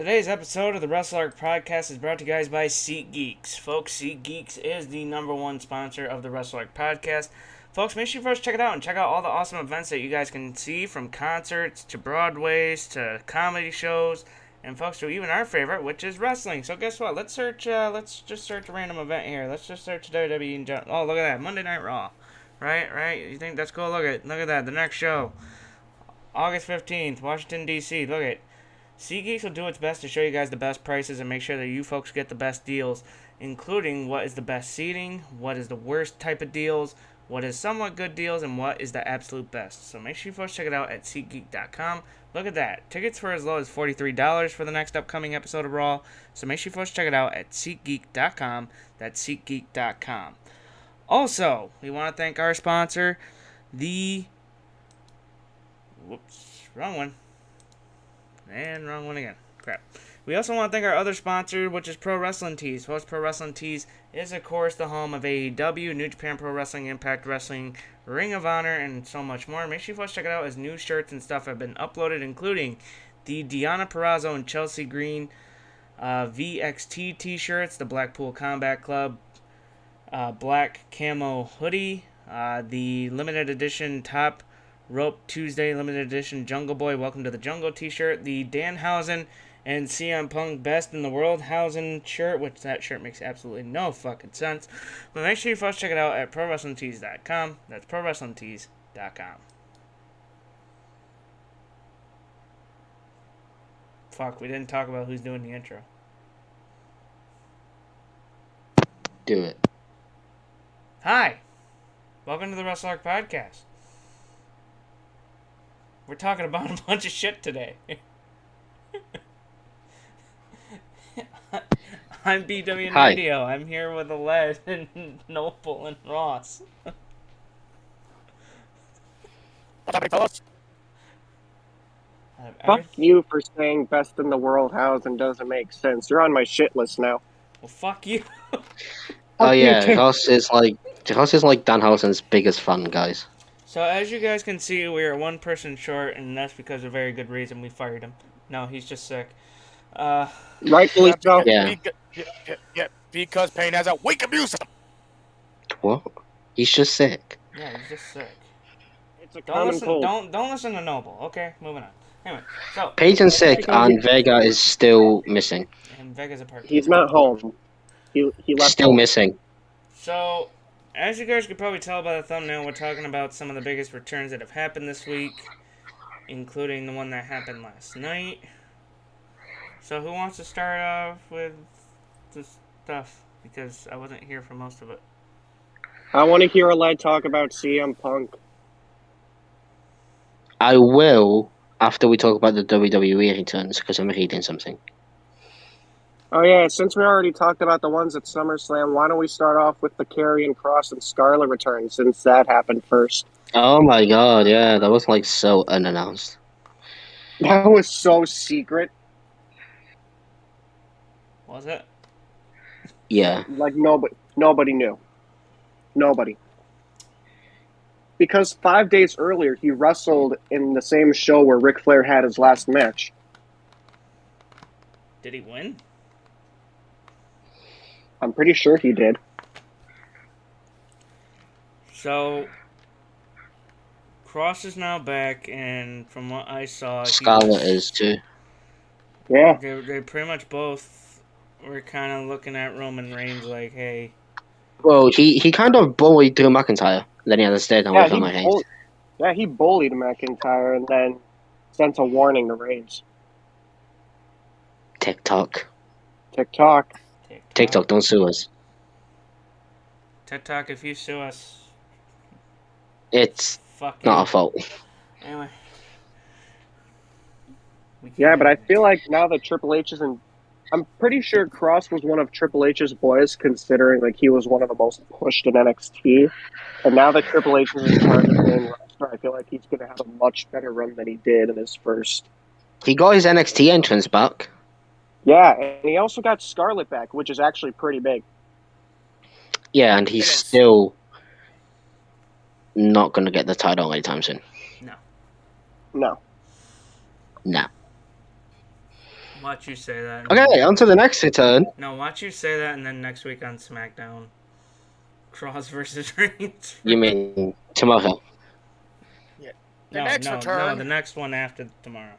Today's episode of the Wrestle Arc Podcast is brought to you guys by SeatGeeks. Folks, SeatGeeks is the #1 sponsor of the Wrestle Arc Podcast. Folks, make sure you first check it out and check out all the awesome events that you guys can see, from concerts to Broadways to comedy shows, and folks, to even our favorite, which is wrestling. So guess what? Let's just search a random event here. Let's just search WWE in general. Oh, look at that, Monday Night Raw. Right? You think that's cool? Look at that. The next show, August 15th, Washington D.C. Look at. SeatGeeks will do its best to show you guys the best prices and make sure that you folks get the best deals, including what is the best seating, what is the worst type of deals, what is somewhat good deals, and what is the absolute best. So make sure you folks check it out at SeatGeek.com. Look at that. Tickets for as low as $43 for the next upcoming episode of Raw. So make sure you folks check it out at SeatGeek.com. That's SeatGeek.com. Also, we want to thank our sponsor, wrong one. And wrong one again. Crap. We also want to thank our other sponsor, which is Pro Wrestling Tees. Plus, Pro Wrestling Tees is, of course, the home of AEW, New Japan Pro Wrestling, Impact Wrestling, Ring of Honor, and so much more. Make sure you folks check it out, as new shirts and stuff have been uploaded, including the Deonna Purrazzo and Chelsea Green VXT t-shirts, the Blackpool Combat Club black camo hoodie, the limited edition Top Rope Tuesday limited edition Jungle Boy Welcome to the Jungle t-shirt, the Danhausen and CM Punk Best in the World Hausen shirt, which that shirt makes absolutely no fucking sense. But make sure you folks check it out at ProWrestlingTees.com. That's ProWrestlingTees.com. Fuck, we didn't talk about who's doing the intro. Do it. Hi! Welcome to the Wrestle Arc Podcast. We're talking about a bunch of shit today. I'm BW Radio. I'm here with Aled and Noble and Ross. What's up, fellas? Fuck you for saying best in the world Hausen doesn't make sense. You're on my shit list now. Well, fuck you. Oh yeah, Ross is like Danhausen's biggest fan, guys. So as you guys can see, we are one person short, and that's because of a very good reason. We fired him. No, he's just sick. Rightfully so. Yeah. Because Payne has a weak abuse. What? He's just sick. Yeah, he's just sick. It's a common cold. Don't listen to Noble. Okay, moving on. Anyway, so Peyton's sick, and Vega is still missing. And Vega's a part. He's not home. He left. Still home. missing. So, as you guys could probably tell by the thumbnail, we're talking about some of the biggest returns that have happened this week, including the one that happened last night. So who wants to start off with this stuff? Because I wasn't here for most of it. I want to hear Aled talk about CM Punk. I will after we talk about the WWE returns, because I'm reading something. Oh yeah, since we already talked about the ones at SummerSlam, why don't we start off with the Karrion Kross and Scarlett return, since that happened first. Oh my god, yeah, that was like so unannounced. That was so secret. Was it? Yeah. Like nobody knew. Nobody. Because 5 days earlier, he wrestled in the same show where Ric Flair had his last match. Did he win? I'm pretty sure he did. So, Kross is now back, and from what I saw, Scarlett is too. Yeah. They pretty much both were kind of looking at Roman Reigns like, hey. Well, he kind of bullied Drew McIntyre. Then he had to stay down with Roman Reigns. Yeah, he bullied McIntyre and then sent a warning to Reigns. TikTok, don't sue us. TikTok, if you sue us, it's fuck not our fault. Anyway. Yeah, but I feel like now that Triple H is in... I'm pretty sure Kross was one of Triple H's boys, considering like he was one of the most pushed in NXT. And now that Triple H is in charge of the main roster, I feel like he's going to have a much better run than he did in his first. He got his NXT entrance back. Yeah, and he also got Scarlett back, which is actually pretty big. Yeah, and he's still not going to get the title anytime soon. No. No. No. Watch you say that. Okay, on to the next return. No, watch you say that, and then next week on SmackDown, Cross versus Reigns. You mean tomorrow? No, the next one after tomorrow.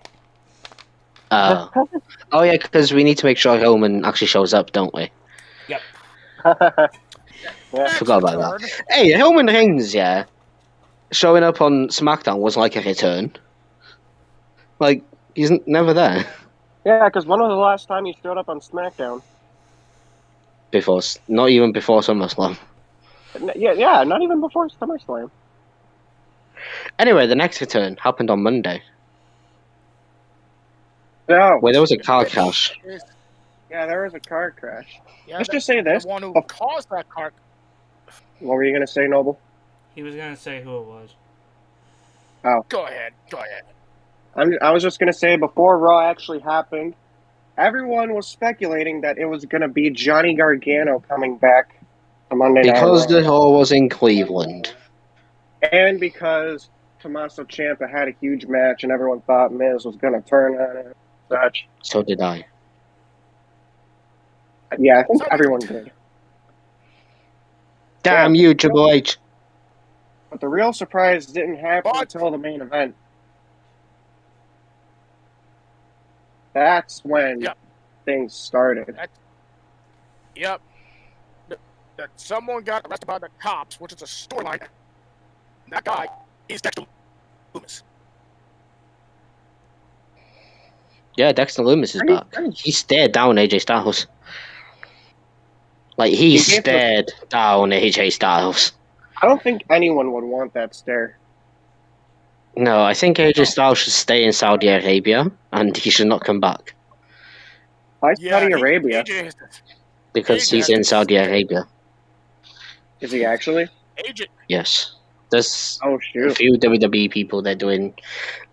Oh, yeah, because we need to make sure Roman actually shows up, don't we? Yep. Yeah. Forgot about that. Hey, Roman Reigns, yeah, showing up on SmackDown was like a return. Like, he's never there. Yeah, because when was the last time he showed up on SmackDown? Not even before SummerSlam. Yeah, not even before SummerSlam. Anyway, the next return happened on Monday, No. where there was a car crash. Yeah, there was a car crash. Yeah, Let's just say this. The one who caused that car. What were you going to say, Noble? He was gonna say who it was. Go ahead. I was just going to say, before Raw actually happened, everyone was speculating that it was going to be Johnny Gargano coming back to Monday Night Because Raw. the Raw was in Cleveland. And because Tommaso Ciampa had a huge match and everyone thought Miz was going to turn on it and such. So did I. Yeah, I think everyone did. Damn you, Triple H. But the real surprise didn't happen until the main event. That's when things started. Yep. That someone got arrested by the cops, which is a storyline. That guy is Dexter Lumis. Yeah, Dexter Lumis is back. He stared down AJ Styles. Like, he stared down AJ Styles. I don't think anyone would want that stare. No, I think AJ Styles should stay in Saudi Arabia, and he should not come back. Why Saudi Arabia? Because he's in Saudi Arabia. Is he actually? Yes. There's a few WWE people that are doing,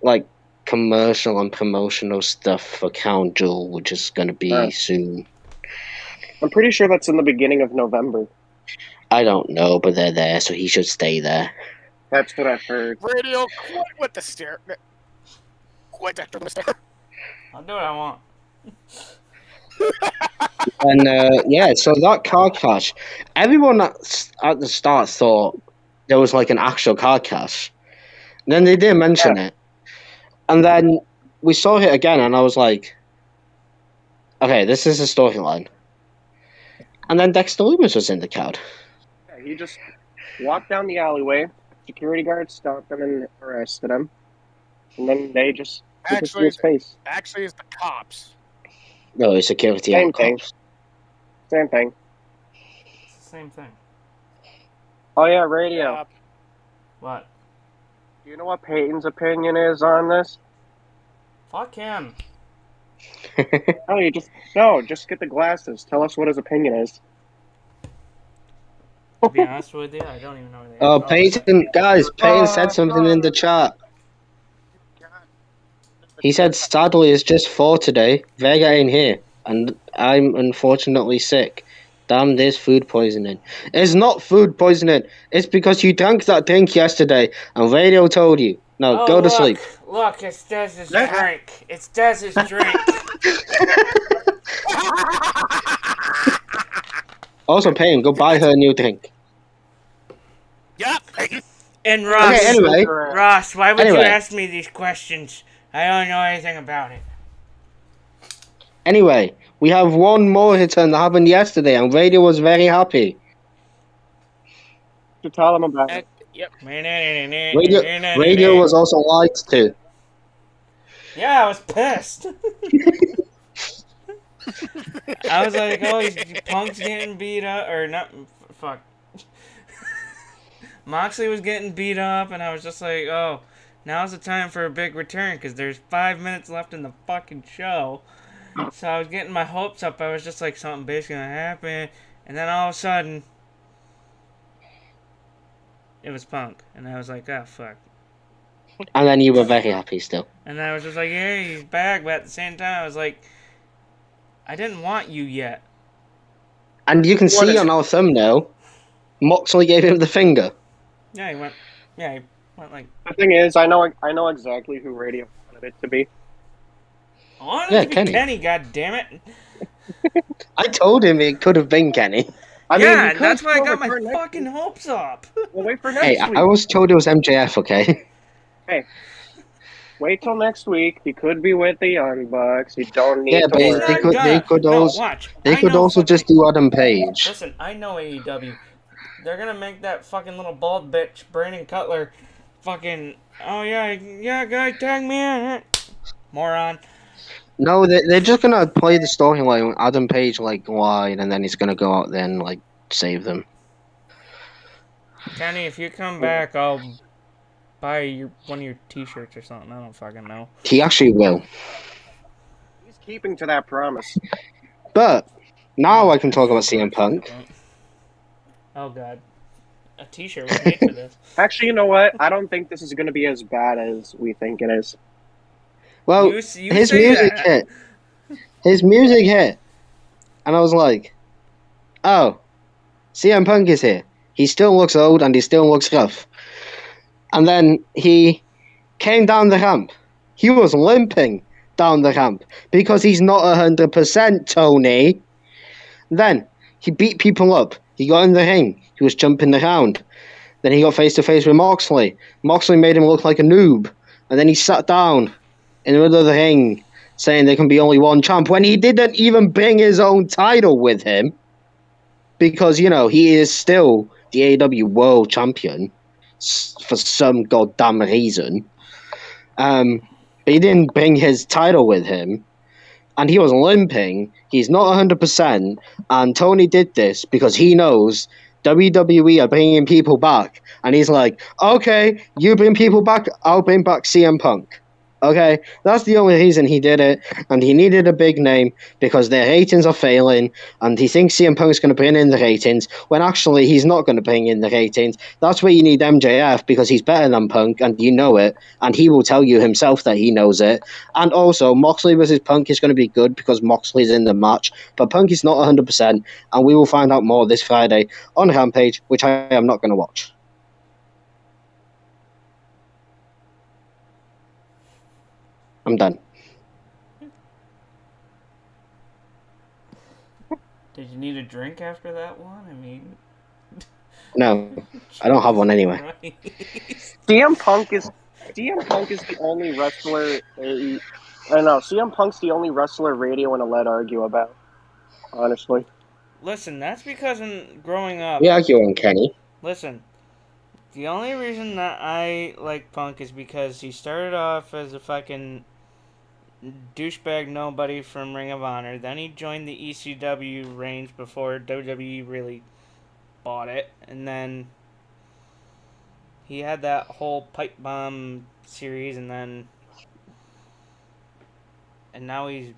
like, commercial and promotional stuff for Crown Jewel, which is going to be soon. I'm pretty sure that's in the beginning of November. I don't know, but they're there, so he should stay there. That's what I've heard. Radio, quit with the stare. Quit after the stare. I'll do what I want. And, so that car crash, everyone at the start thought there was, like, an actual car crash. And then they didn't mention it. And then we saw it again, and I was like, okay, this is a storyline. And then Dexter Lumis was in the crowd. Yeah, he just walked down the alleyway. Security guards stopped him and arrested him. And then they just took his face. Actually, it's the cops. No, it's security. Same thing. Same thing. It's the same thing. Oh, yeah, radio. Yeah. What? Do you know what Peyton's opinion is on this? Fuck him. Just get the glasses. Tell us what his opinion is. To be honest with you, I don't even know where they Oh, are. Peyton said something in the chat. He said, sadly, it's just 4 today. Vega ain't here, and I'm unfortunately sick. Damn, there's food poisoning. It's not food poisoning. It's because you drank that drink yesterday, and radio told you. No, go to sleep. Look, it's Dez's drink. It's Dez's drink. Also, Peyton, go buy her a new drink. Yep. And Ross, Okay, anyway. Ross, why would you ask me these questions? I don't know anything about it. Anyway, we have one more return that happened yesterday, and radio was very happy. To tell him about it. Yep. Radio was also lied to. Yeah, I was pissed. I was like, oh, Punk's getting beat up, or not, fuck. Moxley was getting beat up, and I was just like, oh, now's the time for a big return, because there's 5 minutes left in the fucking show. So I was getting my hopes up. I was just like, something big's gonna happen, and then all of a sudden, it was Punk, and I was like, oh, fuck. And then you were very happy still. And I was just like, yeah, he's back, but at the same time, I was like, I didn't want you yet. And you can see on our thumbnail, Moxley gave him the finger. Yeah, he went like... The thing is, I know exactly who Radio wanted it to be. I wanted Yeah, it to be Kenny. Kenny, god damn it. I told him it could have been Kenny. I mean, Yeah, we could that's why I still got my return next fucking week. hopes up. We'll wait for next Hey, week. I was told it was MJF, okay? Hey, wait till next week. He could be with the Young Bucks. You don't need Yeah, to but He's worry. they not could gonna. No, watch. they I could know also fucking- just do Adam Page. Listen, I know AEW. They're gonna make that fucking little bald bitch, Brandon Cutler, fucking. Oh yeah, guy, tag me in. Moron. No, they're just gonna play the storyline with Adam Page like lied, and then he's gonna go out there and like save them. Kenny, if you come back, I'll buy one of your T-shirts or something. I don't fucking know. He actually will. He's keeping to that promise. But now I can talk about CM Punk. Oh god, a T-shirt was made for this. Actually, you know what? I don't think this is going to be as bad as we think it is. Well, You his say music that. hit. His music hit, and I was like, "Oh, CM Punk is here. He still looks old and he still looks rough." And then he came down the ramp. He was limping down the ramp because he's not 100%, Tony. Then he beat people up. He got in the ring. He was jumping around. Then he got face to face with Moxley. Moxley made him look like a noob. And then he sat down in the middle of the ring saying there can be only one champ when he didn't even bring his own title with him. Because, you know, he is still the AEW World Champion for some goddamn reason. But he didn't bring his title with him. And he was limping. He's not 100%. And Tony did this because he knows WWE are bringing people back. And he's like, okay, you bring people back, I'll bring back CM Punk. Okay, that's the only reason he did it, and he needed a big name because their ratings are failing, and he thinks CM Punk's going to bring in the ratings, when actually he's not going to bring in the ratings. That's where you need MJF, because he's better than Punk, and you know it, and he will tell you himself that he knows it. And also, Moxley versus Punk is going to be good because Moxley's in the match, but Punk is not 100%, and we will find out more this Friday on Rampage, which I am not going to watch. I'm done. Did you need a drink after that one? I mean, No, I don't have one anyway. Christ. CM Punk is the only wrestler. I know CM Punk's the only wrestler radio and allowed to argue about. Honestly, Listen, that's because in growing up. We argue on Kenny. Listen, the only reason that I like Punk is because he started off as a fucking douchebag nobody from Ring of Honor. Then he joined the ECW range before WWE really bought it. And then he had that whole pipe bomb series, and now he's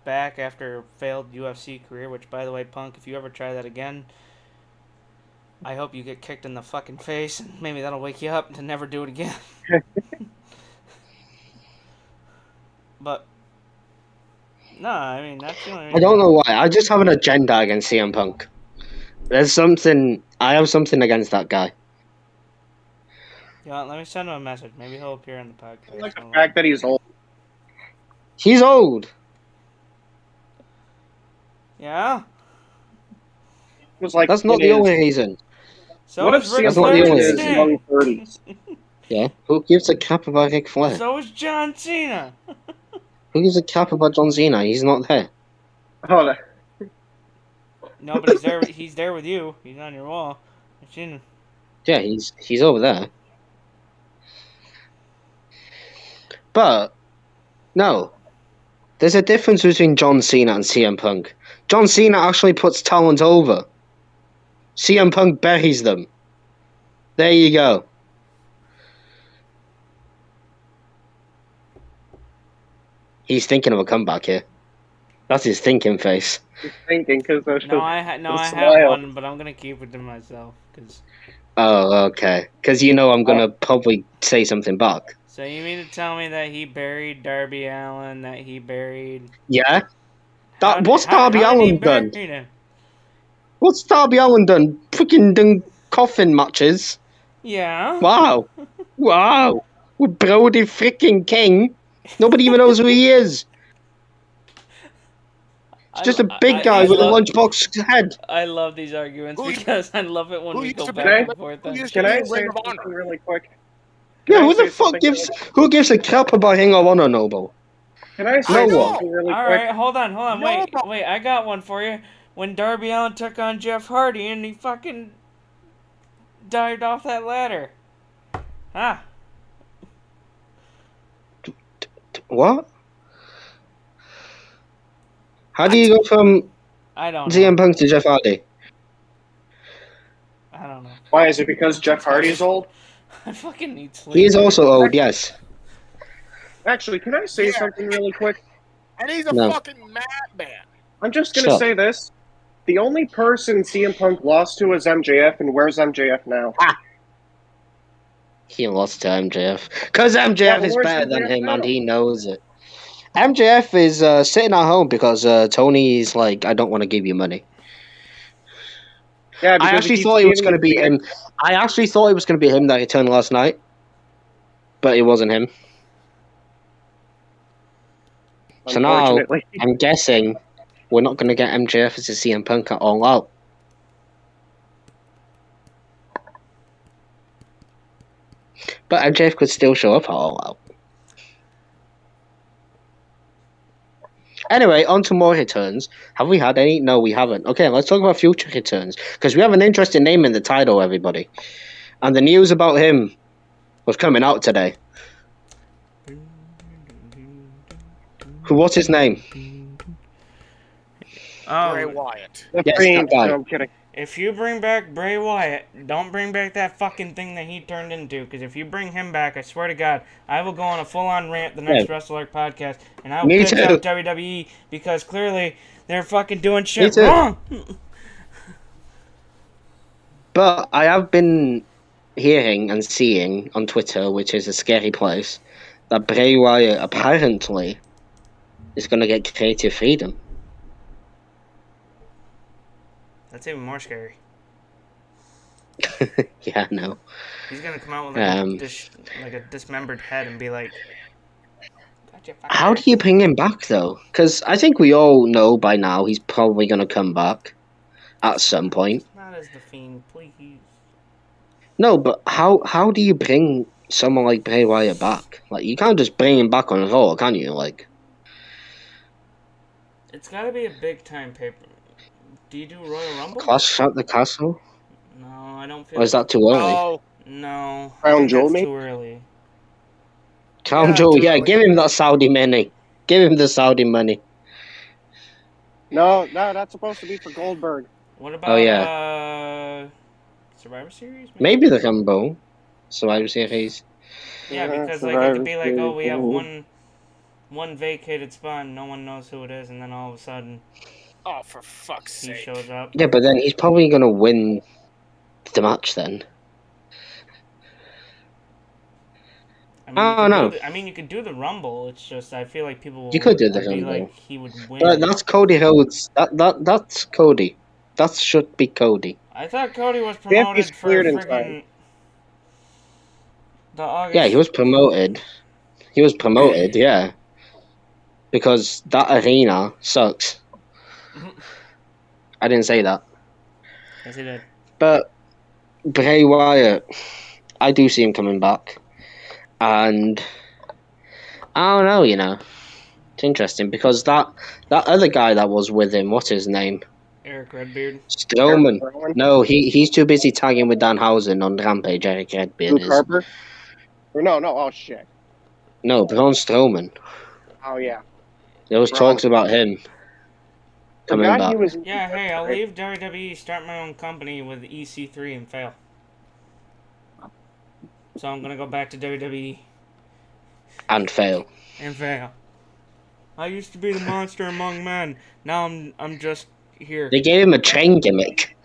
back after a failed UFC career, which, by the way, Punk, if you ever try that again, I hope you get kicked in the fucking face, and maybe that'll wake you up to never do it again. But, no, I mean, that's the only reason. I don't know why. I just have an agenda against CM Punk. I have something against that guy. Yeah, let me send him a message. Maybe he'll appear on the podcast. I like the Hold on. fact that he's old. He's old. Yeah? It was like That's not in the his- only reason. So What if is Ric That's not Flair the and only in his young Sting. 30s? Yeah. Who gives a crap about Ric Flair? So is John Cena. Who gives a crap about John Cena? He's not there. Oh, that- No, but he's there with you. He's on your wall. I've seen him. Yeah, he's over there. But no, there's a difference between John Cena and CM Punk. John Cena actually puts talent over. CM Punk buries them. There you go. He's thinking of a comeback here. That's his thinking face. he's thinking because there's No, I have smile. one, but I'm gonna keep it to myself. Cause, Oh, okay. Because you know I'm gonna probably say something back. so you mean to tell me that he buried Darby Allin? That he buried? Yeah. How did- What's how- Darby how did he Allin done? bury him? What's Darby Allin done? Freaking done coffin matches. Yeah. Wow. Wow. With Brody freaking King. Nobody even knows who he is. It's just a big guy with a lunchbox head. I love these arguments because I love it when we go used to back be- and forth. Can I Ring say of something Honor. really quick? Yeah, Can I who the say fuck something gives really- who gives a crap about Ring of Honor, Noble? Can I say No one. something really All quick? right, hold on. No, Wait, I got one for you. When Darby Allin took on Jeff Hardy and he fucking dived off that ladder. Huh? What? How do you go from I don't know. CM Punk to Jeff Hardy? I don't know. Why is it because Jeff Hardy is old? I fucking need sleep. He is also old, yes. Actually, can I say Yeah. something really quick? And he's a No. fucking madman. I'm just gonna Shut. say this. The only person CM Punk lost to is MJF, and where's MJF now? He lost to MJF. Because MJF Yeah, but is where's better than MJF him and now? he knows it. MJF is sitting at home because Tony's like, I don't want to give you money. Yeah, I because he actually keeps thought it was giving going to be him. I actually thought it was going to be him that returned last night. But it wasn't him. So now, Unfortunately. I'm guessing we're not going to get MJF as a CM Punk at All Out. But MJF could still show up at All Out. Anyway, on to more returns. Have we had any? No, we haven't. Okay, let's talk about future returns. Because we have an interesting name in the title, everybody. And the news about him was coming out today. What's his name? Bray Oh, Wyatt. The Yes, Fiend. that guy. No, I'm kidding. if you bring back Bray Wyatt, don't bring back that fucking thing that he turned into. Because if you bring him back, I swear to God, I will go on a full-on rant the next Yeah. Wrestle Arc podcast, and I will Me bitch too. out WWE because clearly they're fucking doing shit too. wrong. But I have been hearing and seeing on Twitter, which is a scary place, that Bray Wyatt apparently is going to get creative freedom. That's even more scary. Yeah, no. He's gonna come out with like a dismembered head and be like, "Gotcha, fucker." How do you bring him back, though? Because I think we all know by now he's probably going to come back at some point. Not as the Fiend, please. No, but how do you bring someone like Bray Wyatt back? Like, you can't just bring him back on Raw, can you? Like, It's gotta be a big time paper. Do you do Royal Rumble? Clash at the Castle? No, I don't feel. Or is that too early? Oh, No, I Crown think Jewel, that's maybe? too early. Crown Yeah, Jewel, too yeah, early. give him that Saudi money. Give him the Saudi money. No, that's supposed to be for Goldberg. What about Oh, yeah. Survivor Series? Maybe the Rumble. Survivor Series. Yeah, Yeah, because like it could be Survivor like, oh, we have Series. one vacated spot, and no one knows who it is, and then all of a sudden oh, for fuck's he sake. shows up. Yeah, but then he's probably going to win the match then. I mean, Oh, you could no. do I mean, you could do the Rumble. It's just I feel like people You could do the would be Rumble. like he would win. But that's Cody Rhodes. That's Cody. That should be Cody. I thought Cody was Yeah, he's promoted for cleared in friggin' the August. Yeah, he was promoted. He was promoted, yeah. Because that arena sucks. I didn't say that. Yes, he did. But Bray Wyatt, I do see him coming back. And I don't know, you know. It's interesting because that other guy that was with him, what's his name? Eric Redbeard. Strowman. Eric Rowan? No, he's too busy tagging with Danhausen on Rampage. Eric Redbeard Luke is. Harper? Or no, oh shit. No, Braun Strowman. Oh yeah. There was Braun. talks about him coming Forgot back. he was. Yeah, hey, I'll leave WWE, start my own company with EC3 and fail. So I'm gonna go back to WWE And fail. and fail. I used to be the monster among men. Now I'm just here. They gave him a train gimmick.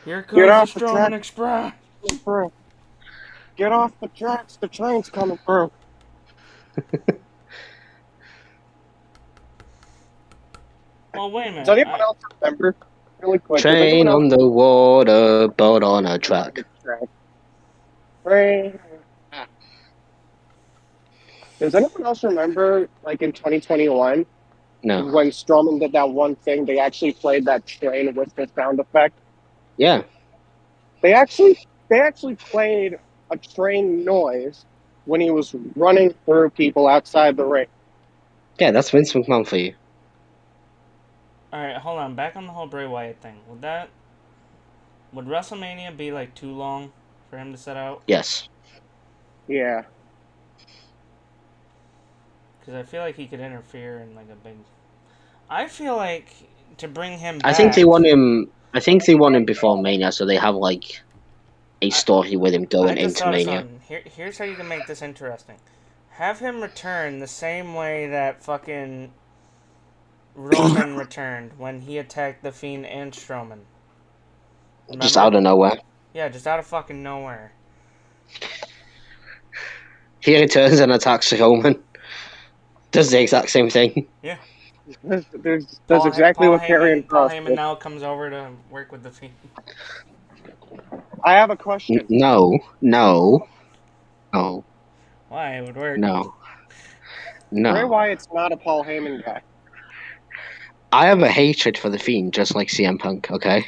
Here Get comes off the the Strowman track. Express. Through. Get off the tracks. The train's coming through. Well, wait a minute. Does anyone else remember? Really quick. does Train anyone on else the water, boat on a track. Train. Does anyone else remember, like in 2021, No. When Strowman did that one thing, they actually played that train with the sound effect. Yeah. They actually played a train noise when he was running through people outside the ring. Yeah, that's Vince McMahon for you. Alright, hold on. Back on the whole Bray Wyatt thing. Would WrestleMania be like too long for him to set out? Yes. Yeah. Because I feel like he could interfere in like a big. I feel like to bring him back. I think they want him before Mania, so they have like a story with him going I just into thought of Mania. something. Here's how you can make this interesting. Have him return the same way that fucking Roman returned when he attacked the Fiend and Strowman. Remember? Just out of nowhere. Yeah, just out of fucking nowhere. He returns and attacks Roman. Does the exact same thing. Yeah. That's exactly what Karrion Paul Kross Heyman did. now comes over to work with the Fiend. I have a question. No. Why? It would work. No. Bray Wyatt's not a Paul Heyman guy. I have a hatred for the Fiend, just like CM Punk. Okay.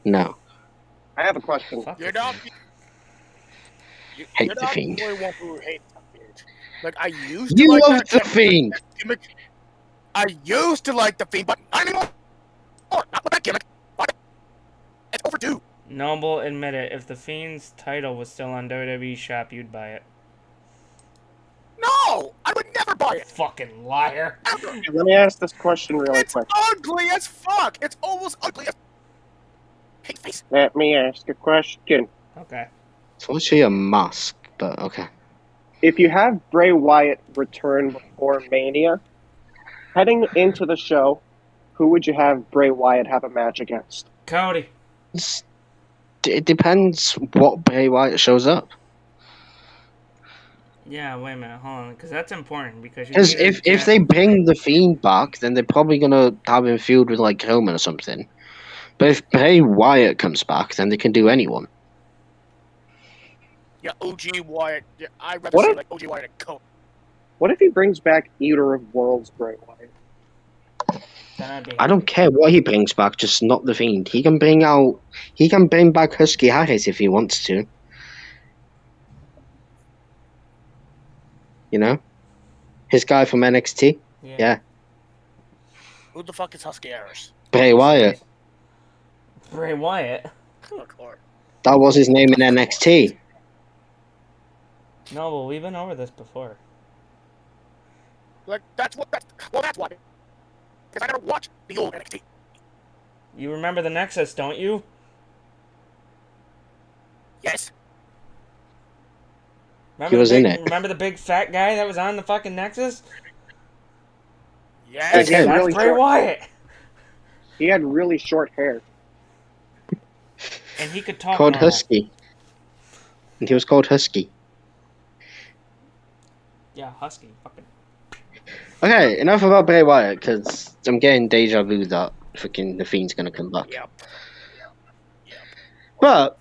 No. I have a question. Fuck You're the not. Fiend. Hate You're the not Fiend. the only one who hates the Fiend. Like I used to You like love that the gimmick- Fiend. gimmick. I used to like the Fiend, but not anymore. Not with that gimmick. But it's overdue. Noble, admit it. If the Fiend's title was still on WWE Shop, you'd buy it. No, I would never buy it. Fucking liar. Ever. Let me ask this question really It's quick. ugly as fuck. It's almost ugly as. Hate face. Let me ask a question. Okay. It's actually a mask, but okay. If you have Bray Wyatt return before Mania, heading into the show, who would you have Bray Wyatt have a match against? Cody. It depends what Bray Wyatt shows up. Yeah, wait a minute, hold on, because that's important. Because Because if they bring the Fiend back, then they're probably gonna have him feud with like Roman or something. But if Bray Wyatt comes back, then they can do anyone. Yeah, OG Wyatt. Yeah, I'd rather What see if- like OG Wyatt and Cody. What if he brings back Eater of Worlds Bray Wyatt? then I'd be I don't care what he brings back, just not the Fiend. He can bring back Husky Harris if he wants to. You know? His guy from NXT? Yeah. Who the fuck is Husky Harris? Bray Wyatt. Bray Wyatt. Good lord. That was his name in NXT. No, but we've been over this before. Like that's why. Because I never watched the old NXT. You remember the Nexus, don't you? Yes. Remember He was the in big, it. Remember the big fat guy that was on the fucking Nexus? Yes. He had That's really Bray short- Wyatt. He had really short hair. And he could talk Called normal. Husky. And he was called Husky. Yeah, Husky. Fucking. Okay, enough about Bray Wyatt, because I'm getting deja vu that freaking the Fiend's gonna come back. Yep. But,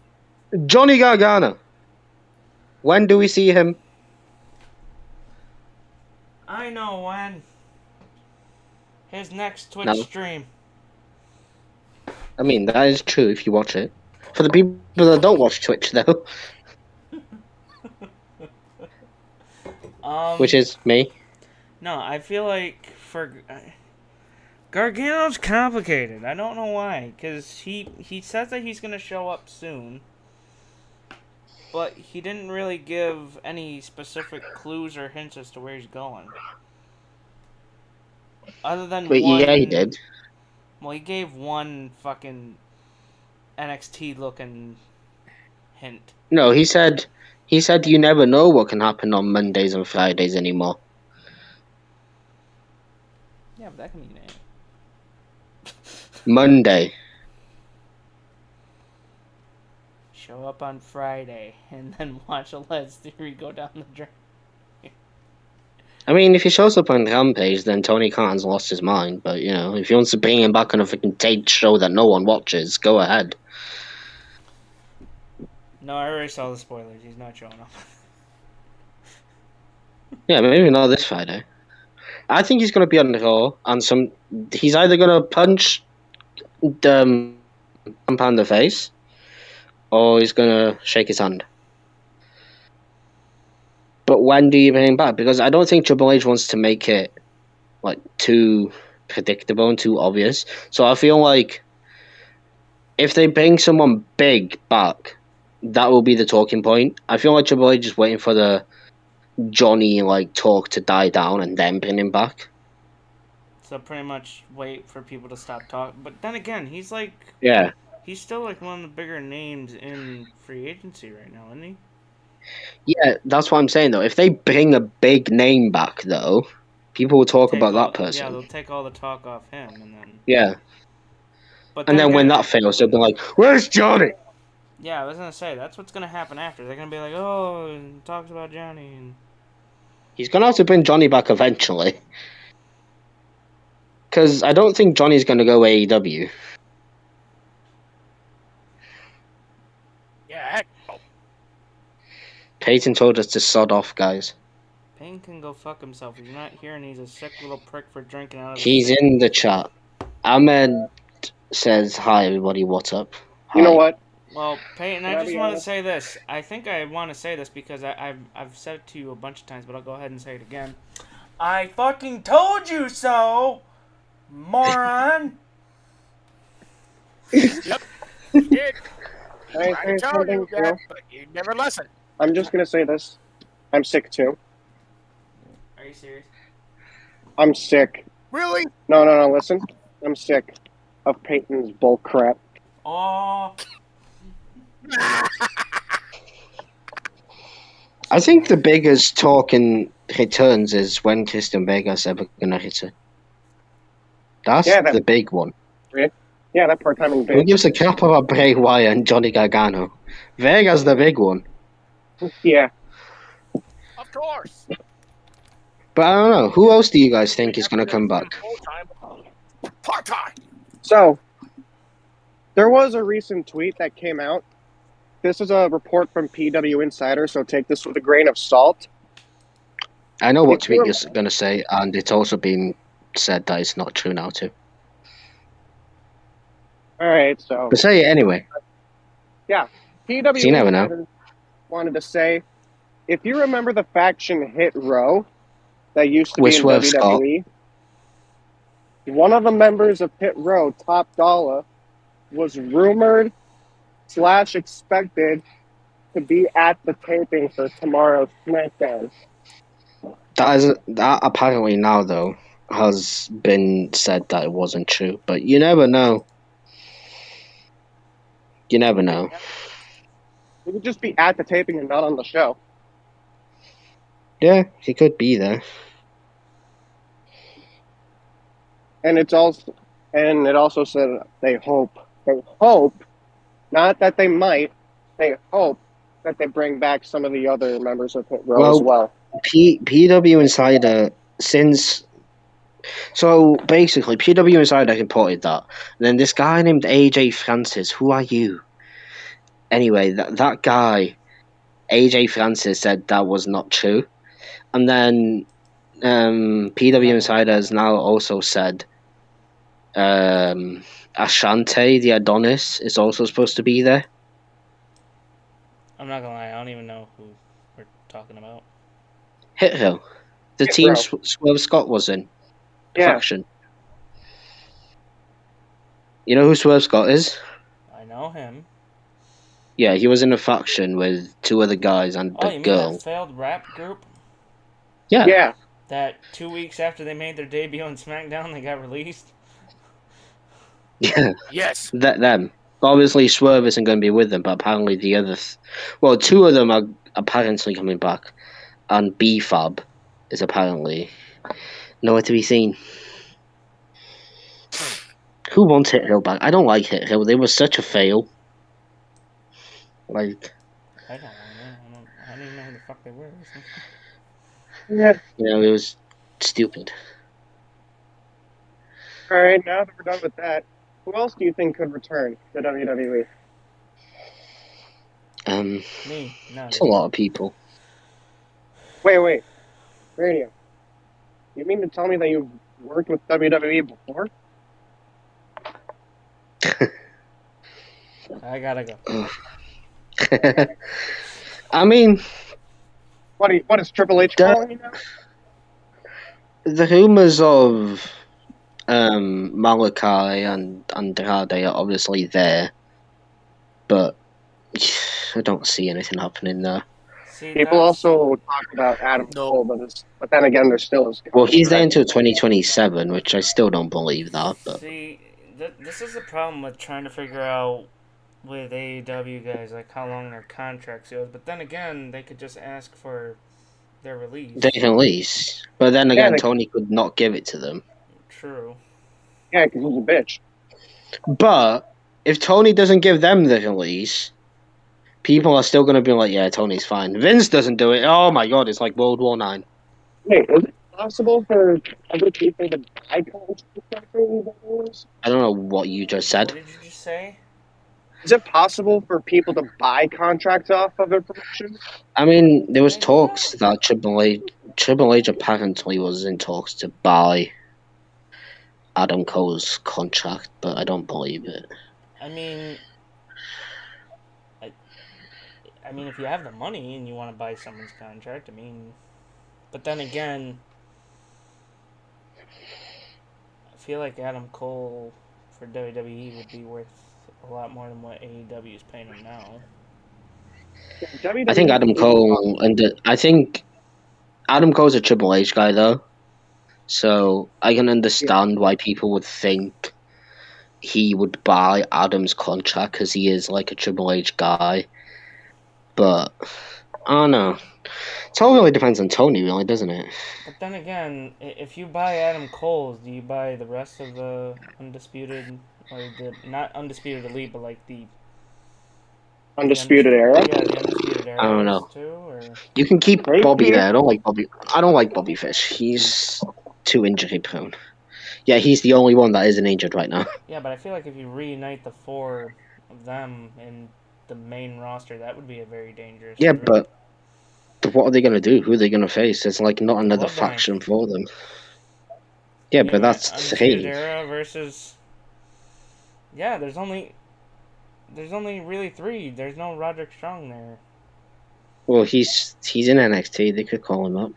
Johnny Gargano. When do we see him? I know when. His next Twitch No. stream. I mean, that is true if you watch it. For the people that don't watch Twitch, though, which is me. No, I feel like for Gargano's complicated. I don't know why, because he says that he's gonna show up soon, but he didn't really give any specific clues or hints as to where he's going. Other than But one, yeah, he did. Well, he gave one fucking NXT looking hint. No, he said you never know what can happen on Mondays and Fridays anymore. Yeah, but that can mean anything. Monday. Show up on Friday and then watch a Let's Theory go down the drain. I mean, if he shows up on Rampage, then Tony Khan's lost his mind. But, you know, if he wants to bring him back on a freaking date show that no one watches, go ahead. No, I already saw the spoilers. He's not showing up. Yeah, maybe not this Friday. I think he's going to be on the Raw, and he's either going to punch Ciampa in the face, or he's going to shake his hand. But when do you bring him back? Because I don't think Triple H wants to make it like too predictable and too obvious. So I feel like if they bring someone big back, that will be the talking point. I feel like Triple H is waiting for the Johnny talk to die down and then bring him back. So pretty much wait for people to stop talking. But then again, he's he's still one of the bigger names in free agency right now, isn't he? Yeah, that's what I'm saying though. If they bring a big name back though, people will talk about that person. Yeah, they'll take all the talk off him, and then. Yeah. But and then again, when that fails, they'll be like, "Where's Johnny?" Yeah, I was gonna say that's what's gonna happen after. They're gonna be like, "Oh, talks about Johnny." And... He's gonna have to bring Johnny back eventually, because I don't think Johnny's gonna go AEW. Yeah, heck. Oh. Peyton told us to sod off, guys. Payne can go fuck himself. He's not here, and he's a sick little prick for drinking out of. He's in the chat. Ahmed says, "Hi, everybody. What's up?" Hi. You know what? Well, Peyton, I just want to say this. I think I want to say this because I've said it to you a bunch of times, but I'll go ahead and say it again. I fucking told you so, moron. Yep. You did. I I told you that, but you never listen. I'm just gonna say this. I'm sick too. Are you serious? I'm sick. Really? No, listen. I'm sick of Peyton's bull crap. Oh. I think the biggest talk in returns is when Christian Vega's ever gonna return. That's the big one. Yeah, that part-timing bitch. Who gives a crap about Bray Wyatt and Johnny Gargano? Vega's the big one. Yeah. Of course. But I don't know. Who else do you guys think is gonna come back? Part-time. So, there was a recent tweet that came out. This is a report from PW Insider, so take this with a grain of salt. I know what tweet you're gonna say, and it's also been said that it's not true now too. Alright, so... But say it anyway. Yeah. PW You never Insider know. wanted to say, if you remember the faction Hit Row that used to With be in Swerve WWE, one of the members of Hit Row, Top Dollar, was rumored / expected to be at the taping for tomorrow's SmackDown. That apparently now though has been said that it wasn't true, but you never know. You never know. He would just be at the taping and not on the show. Yeah, he could be there. And it also said they hope, not that they might, they hope that they bring back some of the other members of Hit Row as well. PW Insider, so basically PW Insider reported that, and then this guy named AJ Francis, who are you? Anyway, that guy, AJ Francis, said that was not true, and then PW Insider has now also said Ashante, the Adonis, is also supposed to be there. I'm not gonna lie, I don't even know who we're talking about. Hit Row. The Hit team Row. Swerve Scott was in. Yeah. Faction. You know who Swerve Scott is? I know him. Yeah, he was in a faction with two other guys and Oh, a you girl. mean that failed rap group? Yeah. Yeah. That 2 weeks after they made their debut on SmackDown, they got released? Yeah. Yes. Them. Obviously, Swerve isn't going to be with them, but apparently the other... two of them are apparently coming back. And B-Fab is apparently nowhere to be seen. Who wants Hit Hill back? I don't like Hit Hill. They were such a fail. I don't know. I don't even know who the fuck they were. Yeah. It was stupid. Alright, now that we're done with that, who else do you think could return to WWE? Me. No. It's a lot of people. Wait. Radio. You mean to tell me that you've worked with WWE before? I gotta go. I mean, What is Triple H calling you now? the rumors of Malachi and Andrade are obviously there, but I don't see anything happening there. See, People that's, also talk about Adam Cole, but then again, there's still his. Well, he's there until 2027, which I still don't believe that. But see, this is the problem with trying to figure out with AEW guys, like how long their contracts goes. But then again, they could just ask for their release. they can release. But then again, Yeah, Tony could not give it to them. True. Yeah, because he's a bitch. But if Tony doesn't give them the release, people are still going to be like, yeah, Tony's fine. Vince doesn't do it. Oh my god, it's like World War IX. Wait, is it possible for other people to buy contracts after AEW? I don't know what you just said. What did you just say? Is it possible for people to buy contracts off of their promotion? I mean, there was talks that Triple H apparently was in talks to buy Adam Cole's contract, but I don't believe it. I mean, if you have the money and you want to buy someone's contract, but then again, I feel like Adam Cole for WWE would be worth a lot more than what AEW is paying him now. I think Adam Cole I think Adam Cole's a Triple H guy though, so I can understand why people would think he would buy Adam's contract because he is like a Triple H guy. But I don't know. It all really depends on Tony, really, doesn't it? But then again, if you buy Adam Cole's, do you buy the rest of the Undisputed, or the not Undisputed Elite, but like the Undisputed Era? Yeah, the Undisputed Era. I don't know. Too, or? You can keep Bobby there. I don't like Bobby Fish. He's too injury prone. Yeah, he's the only one that isn't injured right now. Yeah, but I feel like if you reunite the four of them in the main roster, that would be a very dangerous. Yeah, group. but what are they going to do? Who are they going to face? There's like not another Bloodline. faction for them. Yeah, but that's Undisputed Hayes. Era versus. Yeah, there's only really three. There's no Roderick Strong there. Well, he's in NXT. They could call him up.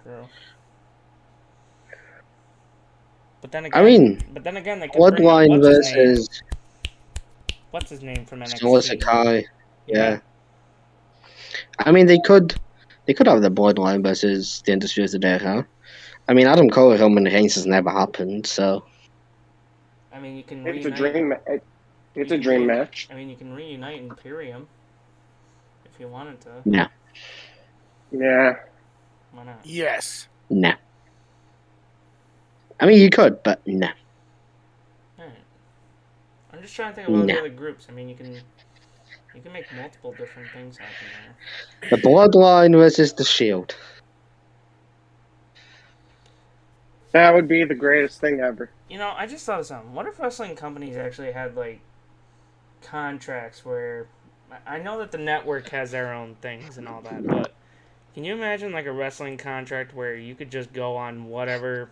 True. But then again, I mean, they could Bloodline versus what's his name from NXT? Solo Sakai. Yeah. I mean, they could have the Bloodline versus the Undisputed Era. I mean, Adam Cole and Roman Reigns has never happened, so. I mean, you can. It's a reunite, dream. It's a dream match. I mean, you can reunite Imperium if you wanted to. No. Yeah. Why not? Yes. No. I mean, you could, but no. Alright. I'm just trying to think of all the No. other groups. I mean, you can make multiple different things happen there. The Bloodline versus the Shield. That would be the greatest thing ever. You know, I just thought of something. What if wrestling companies actually had, like, contracts where... I know that the network has their own things and all that, but can you imagine, like, a wrestling contract where you could just go on whatever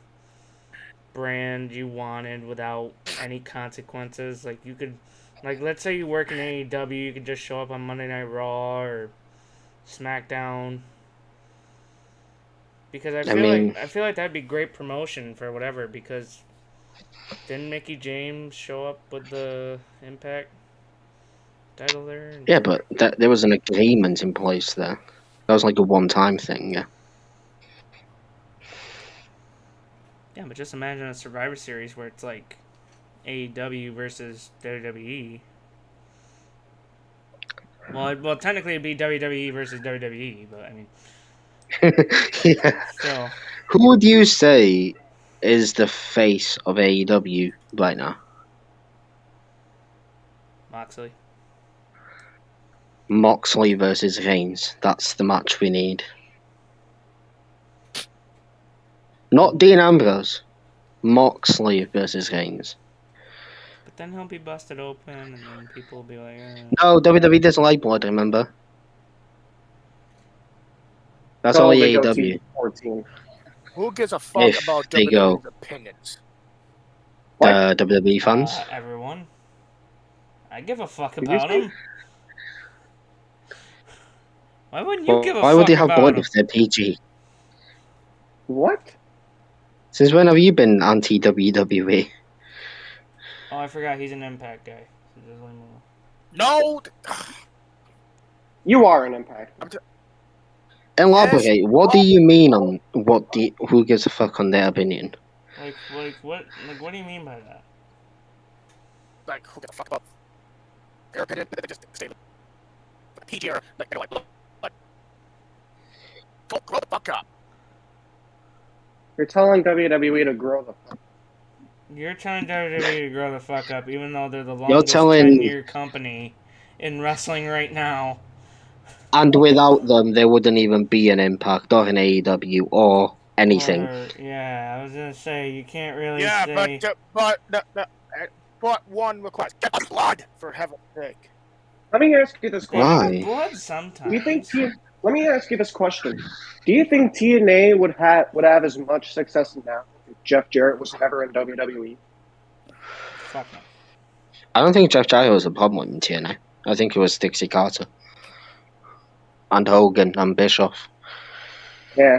brand you wanted without any consequences? Like, you could... Like, let's say you work in AEW, you could just show up on Monday Night Raw or SmackDown. Because I feel like that'd be great promotion for whatever, because didn't Mickey James show up with the Impact title there? Yeah, but there was an agreement in place there. That was like a one-time thing, yeah. Yeah, but just imagine a Survivor Series where it's like AEW versus WWE. Well, technically it'd be WWE versus WWE, but I mean... Yeah. So, Who would you say is the face of AEW right now? Moxley. Moxley versus Reigns. That's the match we need. Not Dean Ambrose. Moxley versus Reigns. But then he'll be busted open, and then people will be like, No, WWE doesn't like blood, remember? That's only they go AEW. T14. Who gives a fuck If about they go- WWE's opinions? The WWE fans. Everyone. I give a fuck Did you about say- them. Why wouldn't you Well, give a why fuck would they have about blood them? if they're PG? What? Since when have you been anti-WWE? Oh, I forgot he's an Impact guy. So just leave him alone. No. You are an Impact. Elaborate. What do you mean on who gives a fuck on their opinion? What do you mean by that? Like, who gives a fuck about their opinion? They just stay PG or like they're like, go grow the fuck up. You're telling WWE to grow the fuck. You're telling WWE to grow the fuck up, even though they're the You're longest telling- 10-year company in wrestling right now. And without them, there wouldn't even be an Impact or an AEW or anything. Yeah, I was gonna say you can't really Yeah, say. but one request: get the blood for heaven's sake. Let me ask you this question. Why? Blood sometimes. Do you think Let me ask you this question: do you think TNA would have as much success now if Jeff Jarrett was never in WWE? Fuck no. I don't think Jeff Jarrett was a problem in TNA. I think it was Dixie Carter. And Hogan and Bischoff. Yeah.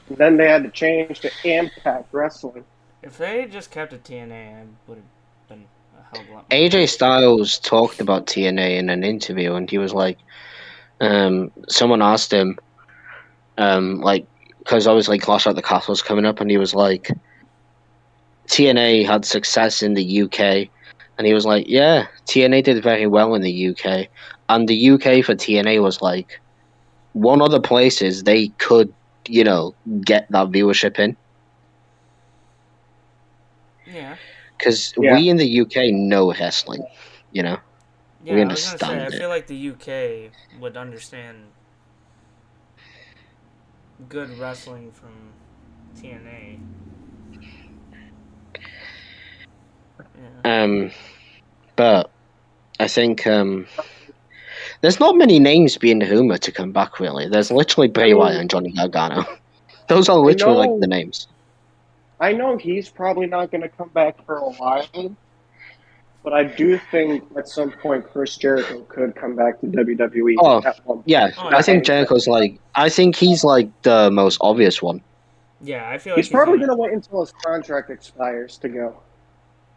And then they had to change to Impact Wrestling. If they had just kept it TNA, I would have been a hell of a lot. AJ Styles talked about TNA in an interview, and he was like, someone asked him, because obviously Clash at the Castle's coming up, and he was like, TNA had success in the UK, and he was like, yeah, TNA did very well in the UK, and the UK for TNA was like one of the places they could, get that viewership in. Yeah. Because Yeah. we in the UK know wrestling, Yeah, We I was gonna say, I understand it. feel like the UK would understand good wrestling from TNA. Yeah. But I think there's not many names being rumored to come back. Really, there's literally Bray Wyatt and Johnny Gargano. Those are literally like the names. I know he's probably not going to come back for a while, but I do think at some point Chris Jericho could come back to WWE. Oh, at one Yeah, Oh, I think yeah. Jericho's I think he's like the most obvious one. Yeah, I feel like He's probably going to wait until his contract expires to go.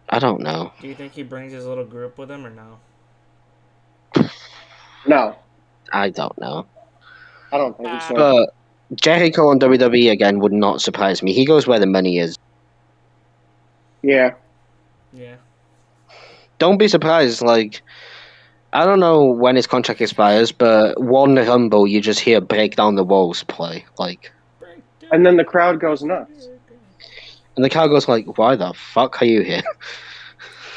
I don't know. Do you think he brings his little group with him or no? No, I don't know. I don't think so. But Jericho on WWE again would not surprise me. He goes where the money is. Yeah. Yeah. Don't be surprised. I don't know when his contract expires, but one Rumble, you just hear "Break Down the Walls" play, And then the crowd goes nuts. and the crowd goes like, "Why the fuck are you here?"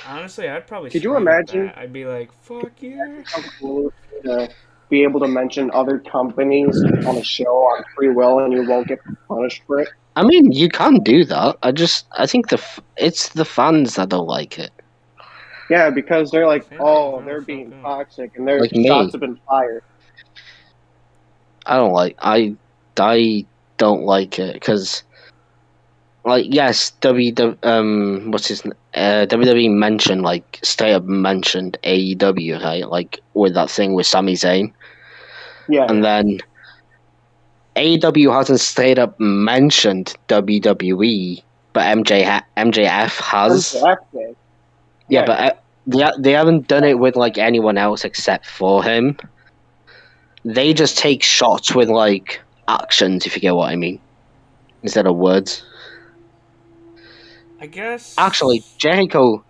Honestly, I'd probably. Could you scream at imagine- that. I'd be like, "Fuck you!" How cool to be able to mention other companies on a show on free will and you won't get punished for it. I mean, you can do that. I think it's the fans that don't like it. Yeah, because they're like, Fans oh, don't they're fuck being up. toxic and their Like me. shots have been fired. I don't like. I don't like it because, yes, WWE mentioned straight up mentioned AEW, right? With that thing with Sami Zayn, Yeah. and then AEW hasn't straight up mentioned WWE, but MJF has. Exactly. Yeah, but they haven't done it with anyone else except for him. They just take shots with actions, if you get what I mean, instead of words. I guess. Actually, Jericho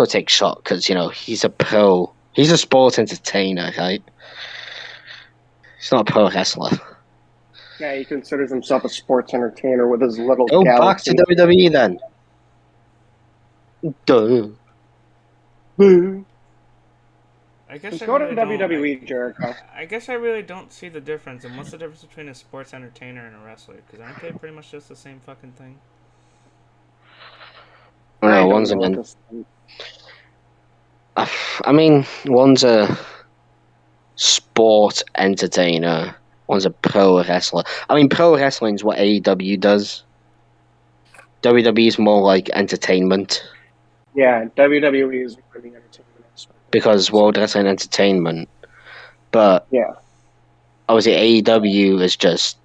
takes shot because he's a pro. He's a sports entertainer, right? He's not a pro wrestler. Yeah, he considers himself a sports entertainer with his little Go back galaxy. to WWE then. Duh. I guess Just I go to really don't- WWE, Jericho. I guess I really don't see the difference. And what's the difference between a sports entertainer and a wrestler? Because aren't they pretty much just the same fucking thing? No, I don't one's know an. what this- I mean, one's a sport entertainer, one's a pro wrestler. I mean, pro wrestling is what AEW does. WWE is more like entertainment. Yeah, WWE is for the entertainment aspect. Because World Wrestling Entertainment. But Yeah. obviously AEW is just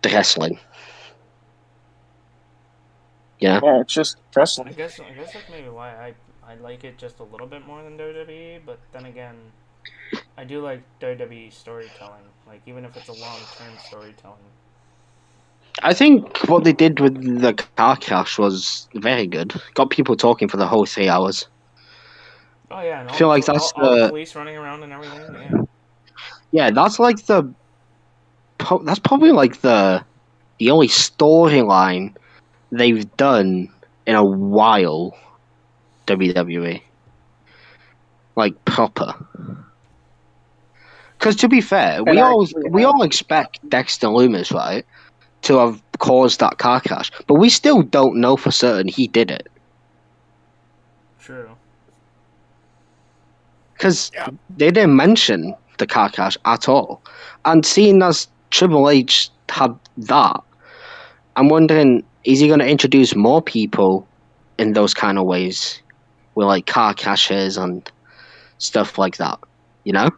the wrestling. Yeah. Yeah, it's just I wrestling. guess that's maybe why I like it just a little bit more than WWE, but then again, I do like WWE storytelling, like even if it's a long-term storytelling. I think what they did with the car crash was very good. Got people talking for the whole 3 hours. Oh yeah, and I feel like that's all the the police running around and everything. Yeah. yeah. That's like that's probably like the only storyline they've done in a while. WWE, like proper. Because to be fair, we all expect Dexter Lumis, right, to have caused that car crash, but we still don't know for certain he did it. True. Because they didn't mention the car crash at all. And seeing as Triple H had that, I'm wondering, is he going to introduce more people in those kind of ways? With like car crashes and stuff like that, you know?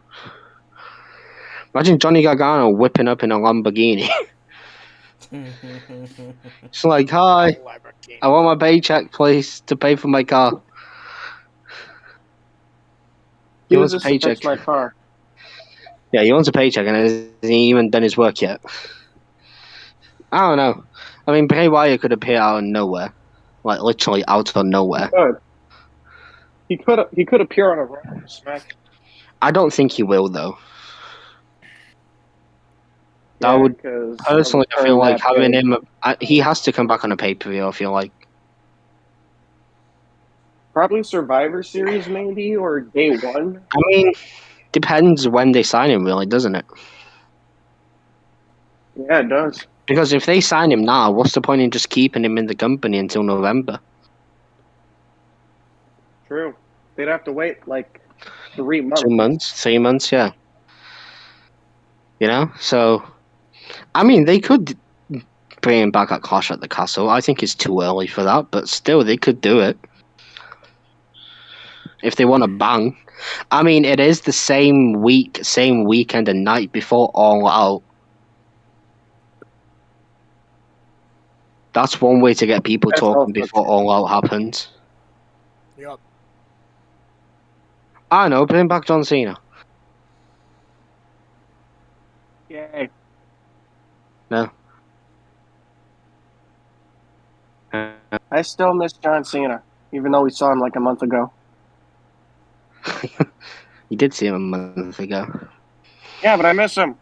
Imagine Johnny Gargano whipping up in a Lamborghini. It's like, hi, I want my paycheck, please, to pay for my car. He wants a paycheck. My car. Yeah, he wants a paycheck and hasn't even done his work yet. I don't know. I mean, Bray Wyatt could appear out of nowhere. Like, literally out of nowhere. He could appear on a Raw or Smack. I don't think he will, though. Yeah, I would personally feel like having him. He has to come back on a pay-per-view. I feel like probably Survivor Series, maybe, or day one. I mean, depends when they sign him, really, doesn't it? Yeah, it does. Because if they sign him now, what's the point in just keeping him in the company until November? True. They'd have to wait like 3 months. 2 months, 3 months, yeah. You know, so I mean, they could bring him back at Clash at the Castle. I think it's too early for that, but still, they could do it if they want to bang. I mean, it is the same weekend and night before All Out. That's one way to get people talking before All Out happens. Yep. I know, bring back John Cena. Yay. No. I still miss John Cena, even though we saw him like a month ago. You did see him a month ago. Yeah, but I miss him.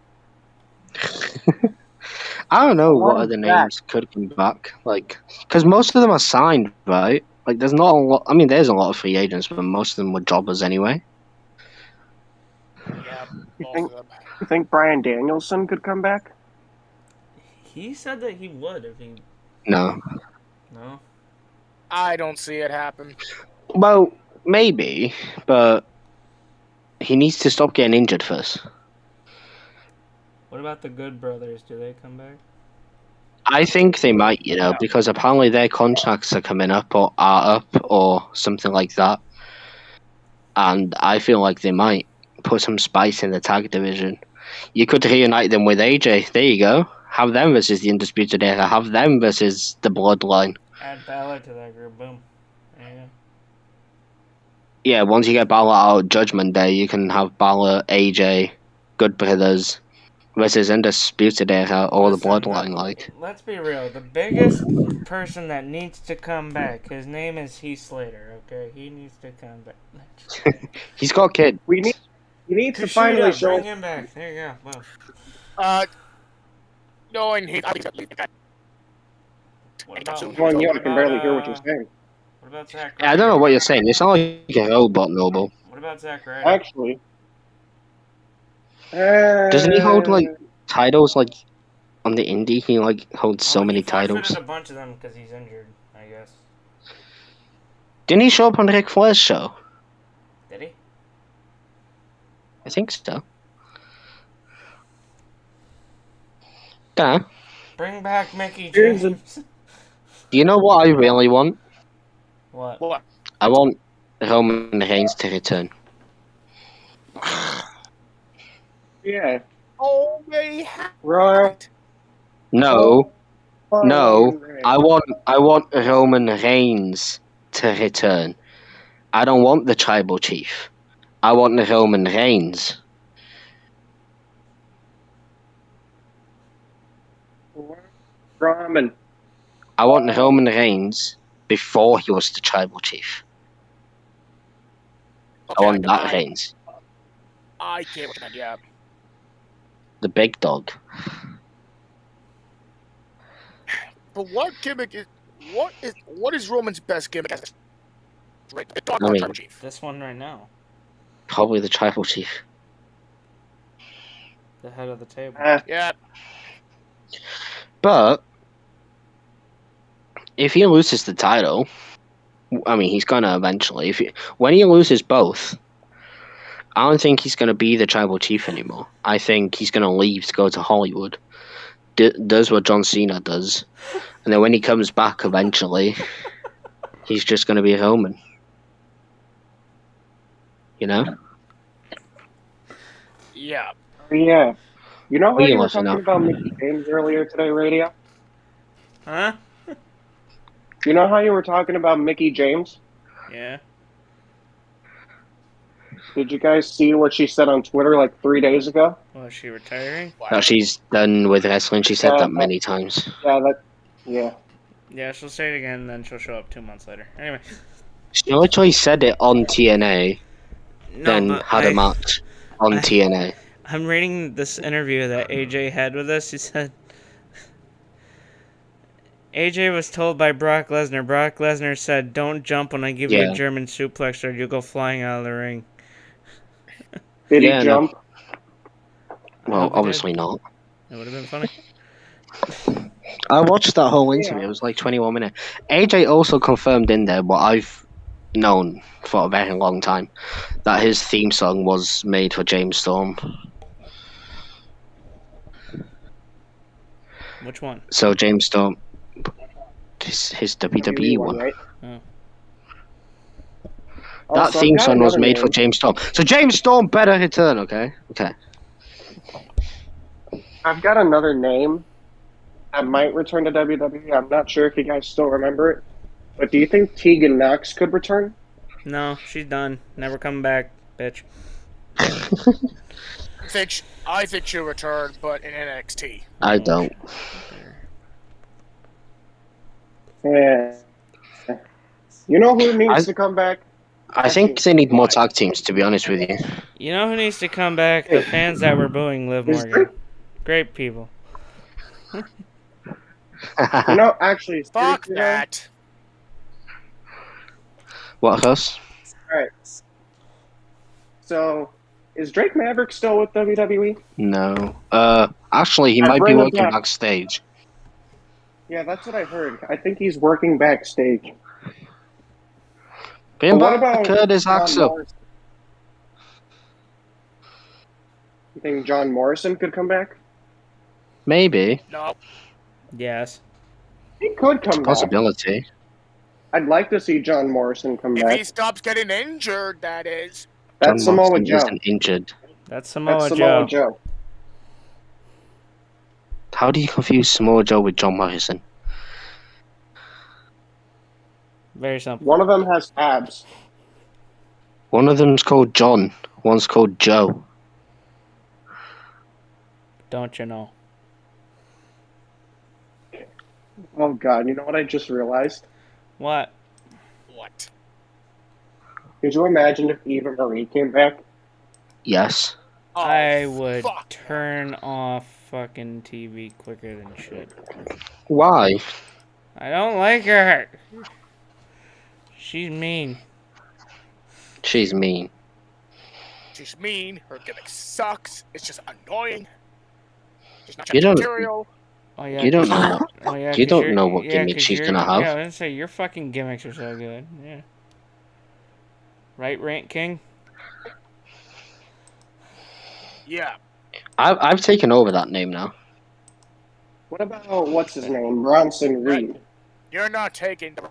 I don't know what other names could come back. Like, because most of them are signed, right? Like, there's not a lot. I mean, there's a lot of free agents, but most of them were jobbers anyway. Yeah, You think Bryan Danielson could come back? He said that he would if he. No. No. I don't see it happen. Well, maybe, but he needs to stop getting injured first. What about the Good Brothers? Do they come back? I think they might, because apparently their contracts are coming up or are up or something like that. And I feel like they might put some spice in the tag division. You could reunite them with AJ. There you go. Have them versus the Undisputed Era. Have them versus the Bloodline. Add Balor to that group. Boom. There you go. Yeah, once you get Balor out Judgment Day, you can have Balor, AJ, Good Brothers versus Undisputed Era or the Bloodline. Like, let's be real. The biggest person that needs to come back, his name is Heath Slater. Okay, he needs to come back. He's got kids. We need to finally show. Bring him back. There you go. Boom. Knowing I think he's gonna leave. What about, I can barely hear what you're saying. What about Zack? Yeah, I don't know what you're saying. You sound like a robot, Noble. What about Zack Ryder? Actually, doesn't he hold like titles like on the indie? He like holds so many titles. He forfeited a bunch of them because he's injured, I guess. Didn't he show up on Ric Flair's show? Did he? I think so. Okay. Bring back Mickey Here's a- James. Do you know what I really want? What? What? I want Roman Reigns to return. Yeah. Oh, they have Royal. it. No, no. Reigns. I want Roman Reigns to return. I don't want the tribal chief. I want the Roman Reigns. Roman. I want the Roman Reigns before he was the tribal chief. Okay, I want that I- Reigns. I get what you meant, yeah. The big dog. But what gimmick is what is Roman's best gimmick as right? The dog I mean- tribal chief. This one right now. Probably the tribal chief. The head of the table. Yeah. But if he loses the title, I mean, he's gonna eventually. When he loses both, I don't think he's gonna be the tribal chief anymore. I think he's gonna leave to go to Hollywood. Does what John Cena does, and then when he comes back eventually, he's just gonna be a Roman. You know? Yeah. Yeah. You know how We you were listen talking up. about Mickey James earlier today, Radio? Huh? You know how you were talking about Mickey James? Yeah. Did you guys see what she said on Twitter like 3 days ago? Was she retiring? That she's done with wrestling. She said Yeah, that many times. Yeah. Yeah, she'll say it again, and then she'll show up 2 months later. Anyway. She literally said it on TNA, No, then but had a match on TNA. I'm reading this interview that AJ had with us. He said AJ was told by Brock Lesnar. Brock Lesnar said, "Don't jump when I give you Yeah. a German suplex, or you'll go flying out of the ring." Did Yeah, he no. jump? Well, hope he obviously not. It would have been funny. I watched that whole interview. It was like 21 minutes. AJ also confirmed in there what I've known for a very long time, that his theme song was made for James Storm. Which one? So James Storm, his WWE one. right? Oh. That Also, I've theme got song was another made for name. James Storm. So James Storm better return, okay? Okay. I've got another name that might return to WWE. I'm not sure if you guys still remember it. But do you think Tegan Knox could return? No, she's done. Never coming back, bitch. I think she'll return, but in NXT. I don't. Yeah. You know who needs to come back? I think they need more tag teams, to be honest with you. You know who needs to come back? The fans that were booing Liv Is Morgan. Great people. You know, actually, Fuck seriously, that. What else? Alright. So, is Drake Maverick still with WWE? No. Actually, he I might be bring it working back. backstage. Yeah, that's what I heard. I think he's working backstage. Bring But what back about Curtis John Axel. Morrison? You think John Morrison could come back? Maybe. No. Yes. He could come back. Possibility. I'd like to see John Morrison come If back. he stops getting injured, that is. That's John Samoa Morrison Joe. isn't injured. That's Samoa That's Joe. Samoa Joe. How do you confuse Samoa Joe with John Morrison? Very simple. One of them has abs. One of them's called John. One's called Joe. Don't you know? Oh God! You know what I just realized? What? What? Could you imagine if Eva Marie came back? Yes. Oh, I would fuck. turn off fucking TV quicker than shit. Why? I don't like her. She's mean. She's mean. She's mean. Her gimmick sucks. It's just annoying. She's not You don't- material. Oh yeah. You don't 'cause- know. Oh yeah. You 'cause don't you're- know what yeah, gimmick 'cause she's you're- gonna have. Yeah, I was gonna say your fucking gimmicks are so good. Yeah. Right, Rant King. Yeah. I've taken over that name now. What about what's his name, Bronson Reed? You're not taking the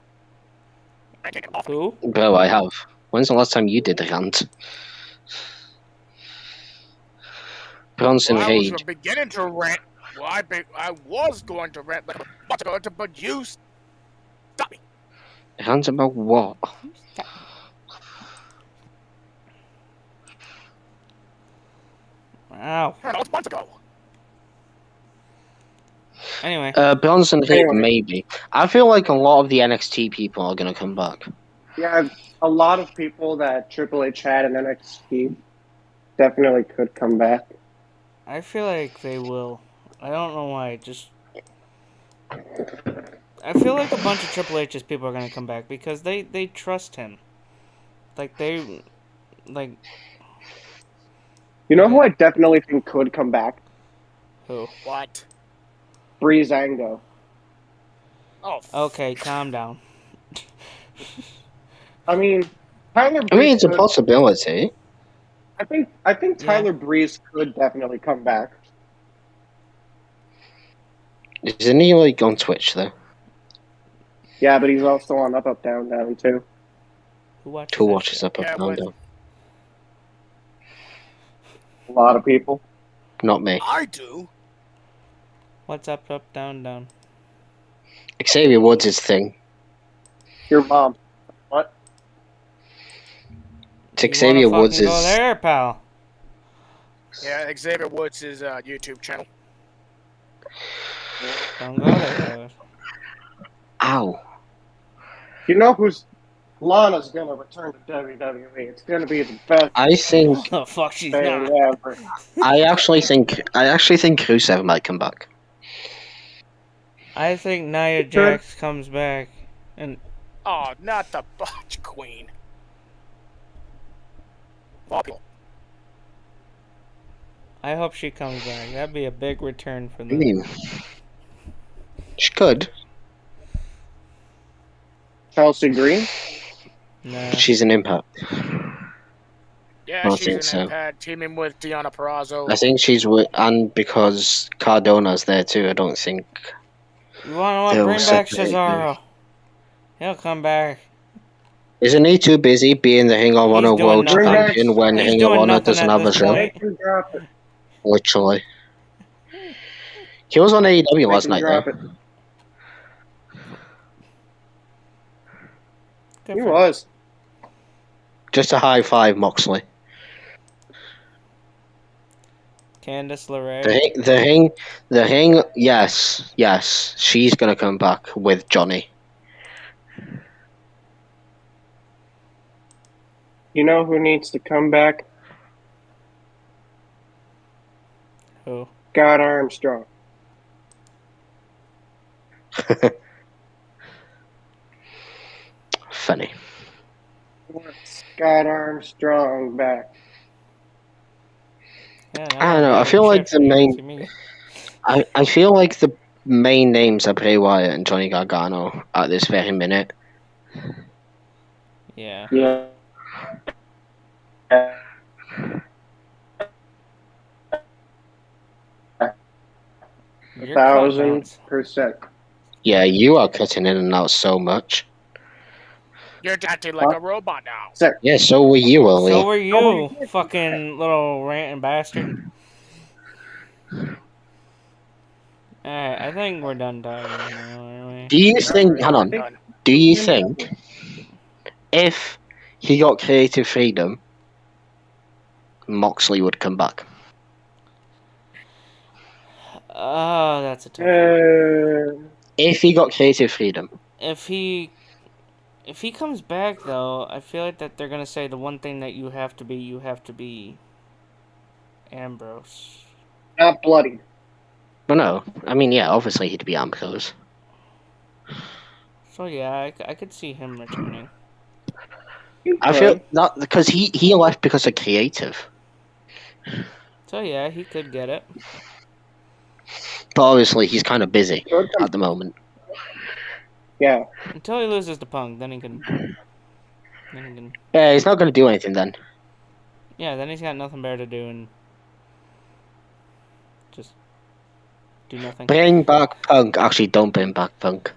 ranking off. Who? Bro, I have. When's the last time you did the rant? Bronson Well, I was Reed. beginning to rant. Well, I was going to rant like a month ago, but you stop me. Rant about what? Ow. That was months ago. Anyway. Bronson Reed, Anyway. maybe. I feel like a lot of the NXT people are going to come back. Yeah, a lot of people that Triple H had in NXT definitely could come back. I feel like they will. I don't know why. Just. I feel like a bunch of Triple H's people are going to come back because they trust him. Like, they. Like. You know who I definitely think could come back? Who? What? Breezango. Oh, Okay, calm down. I mean, Tyler Breeze I mean, it's a could- possibility. I think Tyler Breeze could definitely come back. Isn't he like on Twitch though? Yeah, but he's also on Up Up Down Down too. Who watches Who that watches shit? up Yeah, and but- down? A lot of people. Not me. I do. What's up, up, down, down? Xavier Woods' thing. Your mom. What? It's You wanna Xavier fucking Woods' Go there, pal. Yeah, Xavier Woods' YouTube channel. Don't go there. Ow. You know who's Lana's gonna return to WWE? It's gonna be the best I think Oh, fuck, she's thing not. ever. I actually think Rusev might come back. I think Nia Jax comes back. And Oh, not the Botch Queen. Popular. I hope she comes back. That'd be a big return for I them. mean, she could. Chelsea Green? Nah. She's an impact. Yeah, I she's think an so. impact teaming with Deonna Purrazzo. I think she's with, and because Cardona's there too, I don't think. You wanna what? They'll Bring back separate Cesaro. He'll come back. Isn't he too busy being the Ring of He's Honor doing World nothing. Champion when He's Ring of doing Honor nothing doesn't at have a this show? point. Make him drop it. Literally. He was on AEW Make last him night drop though. it. Good He for him. was. Just a high five, Moxley. Candice LeRae. The ring, yes, she's gonna come back with Johnny. You know who needs to come back? Who? Scott Armstrong. Funny. Want Scott Armstrong back. Yeah, I don't know, I feel like the main- I feel like the main names are Bray Wyatt and Johnny Gargano at this very minute. Yeah. Yeah. You're cut, Bounce. 1,000%. Yeah, you are cutting in and out so much. You're acting like a robot now. Sick. Yeah, so were you, Ollie. So were you, fucking little ranting bastard. Alright, I think we're done talking now, aren't we? Do you think? Hang on. Done. Do you think if he got creative freedom, Moxley would come back? Oh, that's a tough one. If he got creative freedom, If he comes back though, I feel like that they're gonna say the one thing that you have to be Ambrose. Not bloody. no. I mean, yeah, obviously he'd be Ambrose. So yeah, I could see him returning. I feel that because he left because of creative, So yeah, he could get it. but obviously he's kind of busy at the moment. Yeah. Until he loses the Punk, then he can. Yeah, he's not going to do anything then. Yeah, then he's got nothing better to do and just Do nothing. Bring back Punk. Actually, don't bring back Punk.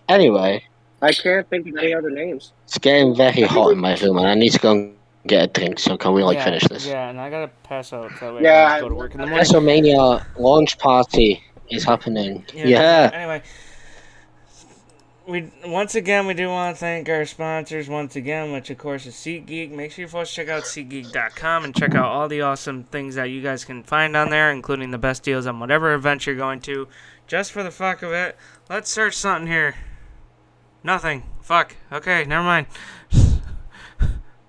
Anyway, I can't think of any other names. it's getting very hot in my room, and I need to go and get a drink. So can we finish this? Yeah, and I gotta pass out so I Yeah, can go to work in the morning. WrestleMania launch party is happening. Yeah. Anyway, we do want to thank our sponsors once again, which of course is SeatGeek. Make sure you folks check out SeatGeek.com and check out all the awesome things that you guys can find on there, including the best deals on whatever event you're going to. Just for the fuck of it, let's search something here. Nothing. Fuck. Okay, never mind.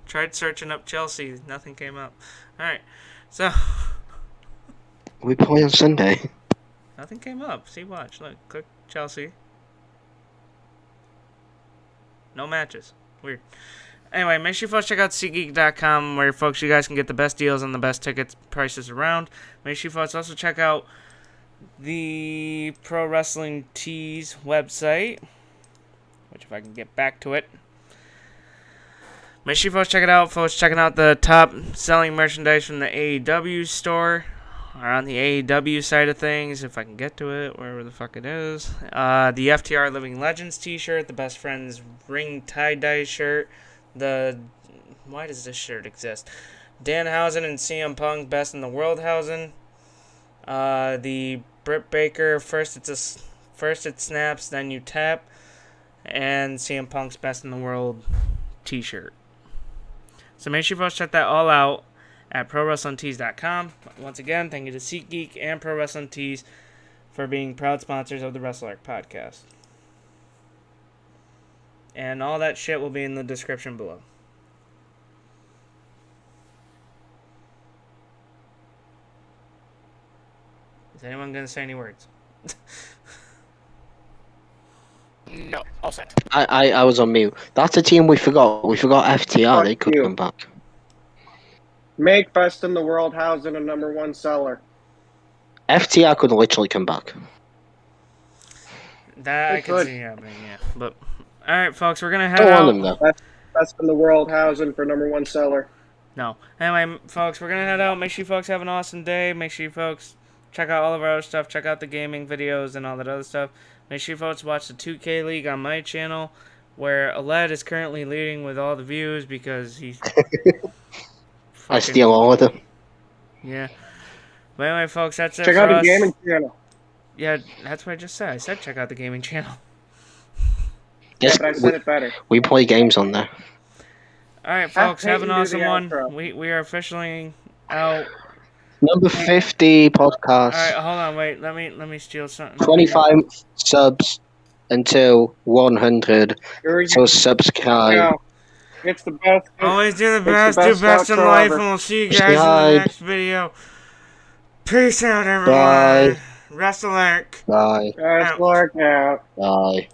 Tried searching up Chelsea. Nothing came up. Alright. So. We play on Sunday. Nothing came up. See, watch. Look. Click Chelsea. No matches. Weird. Anyway, make sure you folks check out SeatGeek.com where, folks, you guys can get the best deals on the best tickets prices around. Make sure you folks also check out the Pro Wrestling Tees website, which if I can get back to it. Make sure you folks check it out. Folks, checking out the top selling merchandise from the AEW store, or on the AEW side of things, if I can get to it, wherever the fuck it is. The FTR Living Legends t-shirt, the Best Friends Ring tie-dye shirt, why does this shirt exist? Danhausen and CM Punk Best in the World Hausen. The Britt Baker first it snaps, then you tap, and CM Punk's Best in the World t-shirt. So make sure you folks check that all out at ProWrestlingTees.com. Once again, thank you to SeatGeek and Pro Wrestling Tees for being proud sponsors of the Wrestle Arc Podcast. And all that shit will be in the description below. Is anyone going to say any words? No, all set. I was on mute. That's a team we forgot. We forgot FTR. Fuck They could you. come back. Make Best in the World Hausen a #1 seller. FTR could literally come back. That I can could. see happening, yeah. But, alright, folks, we're going to head Don't want out. them though. Best in the World Hausen for #1 seller. No. Anyway, folks, we're going to head out. Make sure you folks have an awesome day. Make sure you folks check out all of our other stuff. Check out the gaming videos and all that other stuff. Make sure you folks watch the 2K League on my channel, where Aled is currently leading with all the views because he's... I steal all of them. Yeah. But anyway, folks, that's it Check for out the us. gaming channel. Yeah, that's what I just said. I said check out the gaming channel. Yes, But I said it better. we play games on there. Alright, folks, have an Peyton do the awesome one. outro. We are officially out. Number 50 podcast. Alright, hold on, wait. Let me steal something. 25 subs until 100. Here we So go. subscribe. It's the best. Always do the It's best, the do best best in outro life, ever. and we'll see you guys Subscribe. in the next video. Peace out, everyone. Bye. Wrestle Arc. Bye. Guys, Clark out. Bye.